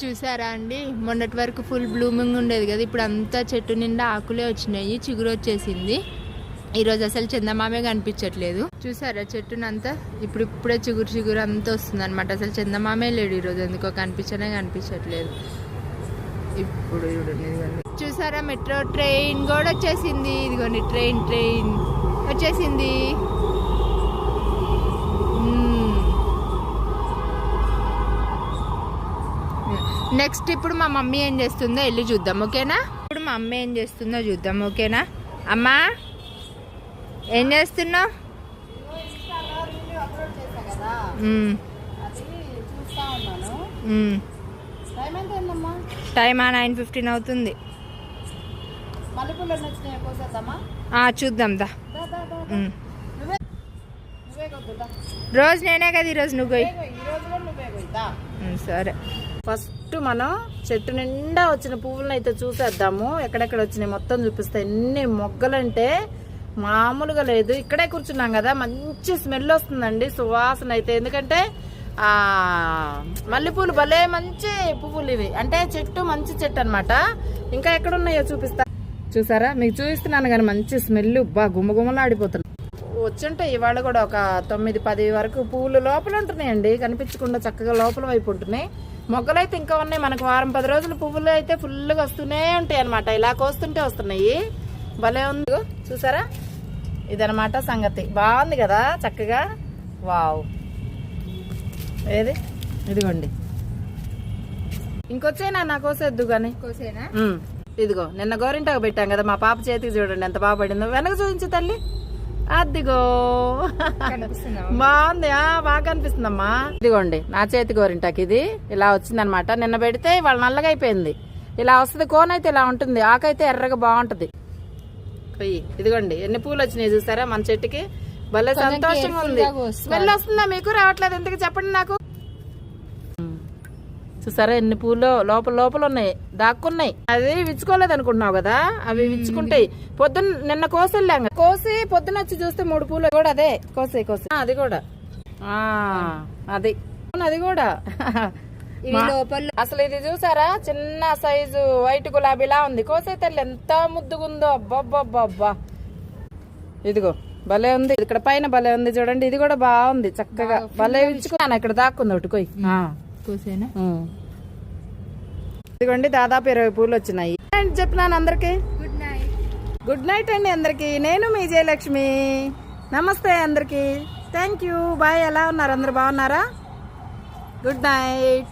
చూసారా అండి, మొన్నటి వరకు ఫుల్ బ్లూమింగ్ ఉండేది కదా, ఇప్పుడు అంతా చెట్టు నిండా ఆకులే వచ్చినాయి, చిగురు వచ్చేసింది. ఈరోజు అసలు చందమామే కనిపించట్లేదు. చూసారా చెట్టునంతా ఇప్పుడే చిగురు అంతా వస్తుంది అనమాట. అసలు చందమామే లేడు ఈరోజు, ఎందుకో కనిపించట్లేదు. ఇప్పుడు చూసారా మెట్రో ట్రైన్ కూడా వచ్చేసింది. ఇదిగోండి ట్రైన్ వచ్చేసింది. నెక్స్ట్ ఇప్పుడు మా మమ్మీ ఏం చేస్తుందో వెళ్ళి చూద్దాం, ఓకేనా? ఇప్పుడు మా అమ్మ ఏం చేస్తుందో చూద్దాం, ఓకేనా? అమ్మా ఏం చేస్తున్నావు? టైమా 9:15 అవుతుంది. చూద్దాం దా. రోజు నేనే కదా ఈరోజు నువ్వు. సరే, ఫస్ట్ మనం చెట్టు నిండా వచ్చిన పువ్వులను అయితే చూసేద్దాము. ఎక్కడెక్కడ వచ్చినాయి మొత్తం చూపిస్తా. ఎన్ని మొగ్గలంటే మామూలుగా లేదు. ఇక్కడే కూర్చున్నాం కదా, మంచి స్మెల్ వస్తుందండి, సువాసన అయితే. ఎందుకంటే ఆ మల్లెపూలు భలే మంచి పువ్వులు ఇవి. అంటే చెట్టు మంచి చెట్టు అనమాట. ఇంకా ఎక్కడున్నాయో చూపిస్తా. చూసారా, మీకు చూపిస్తున్నాను కానీ మంచి స్మెల్ గుమ్మగుమ్మలాడిపోతుంది. వచ్చుంటాయి ఇవాళ కూడా ఒక 9-10 వరకు పువ్వులు లోపల ఉంటున్నాయండి, కనిపించకుండా చక్కగా లోపల వైపు ఉంటున్నాయి. మొగ్గలు అయితే ఇంకా ఉన్నాయి. మనకు 10 రోజులు పువ్వులు అయితే ఫుల్గా వస్తూనే ఉంటాయి అనమాట. ఇలా కోస్తుంటే వస్తున్నాయి. భలే ఉంది చూసారా. ఇదనమాట సంగతి. బాగుంది కదా చక్కగా. వావ్, ఏది ఇదిగోండి. ఇంకొచ్చేనా నా కోసేద్దు గాని. కోసేనా? ఇదిగో నిన్న గోరింటాకు పెట్టాం కదా, మా పాప చేతికి చూడండి ఎంత బాగా పడిందో. వెనక చూపించు తల్లి. అదిగో బాగుంది, బాగా కనిపిస్తుందమ్మా. ఇదిగోండి నా చేతి గోరింటాకు. ఇది ఇలా వచ్చిందనమాట. నిన్న పెడితే ఇవాళ నల్లగా అయిపోయింది. ఇలా వస్తుంది. కోన్ అయితే ఇలా ఉంటుంది, ఆకైతే ఎర్రగా బాగుంటది. ఇదిగోండి ఎన్ని పూలు వచ్చినాయి చూసారా మన చెట్టుకి. భలే సంతోషంగా ఉంది. స్మెల్ వస్తుందా మీకు? రావట్లేదు ఎందుకు చెప్పండి నాకు. చూసారా ఎన్ని పూలు లోపల ఉన్నాయి, దాక్కున్నాయి. అది విచ్చుకోలేదు అనుకుంటున్నావు కదా, అవి విచ్చుకుంటాయి. నిన్న కోసెళ్ళాం, కోసి పొద్దున వచ్చి చూస్తే 3 పూలు కూడా అదే కోసి అది కూడా అది కూడా అసలు ఇది చూసారా, చిన్న సైజు వైట్ గులాబీలా ఉంది. కోసే తల్లి ఎంత ముద్దుగుందో. అబ్బబ్బబ్బబ్బా, ఇదిగో భలే ఉంది. ఇక్కడ పైన భలే ఉంది చూడండి. ఇది కూడా బాగుంది చక్కగా. భలే విచ్చుకున్నాను. ఇక్కడ దాక్కుంది ఒకటి కొయ్యి. ఇదిగోండి దాదాపు 20 పూలు వచ్చినాయి. చెప్పినాను అందరికి గుడ్ నైట్ అండి అందరికి. నేను మీ జయలక్ష్మి. నమస్తే అందరికి. Thank you, bye. ఎలా ఉన్నారు అందరు? బాగున్నారా? Good night.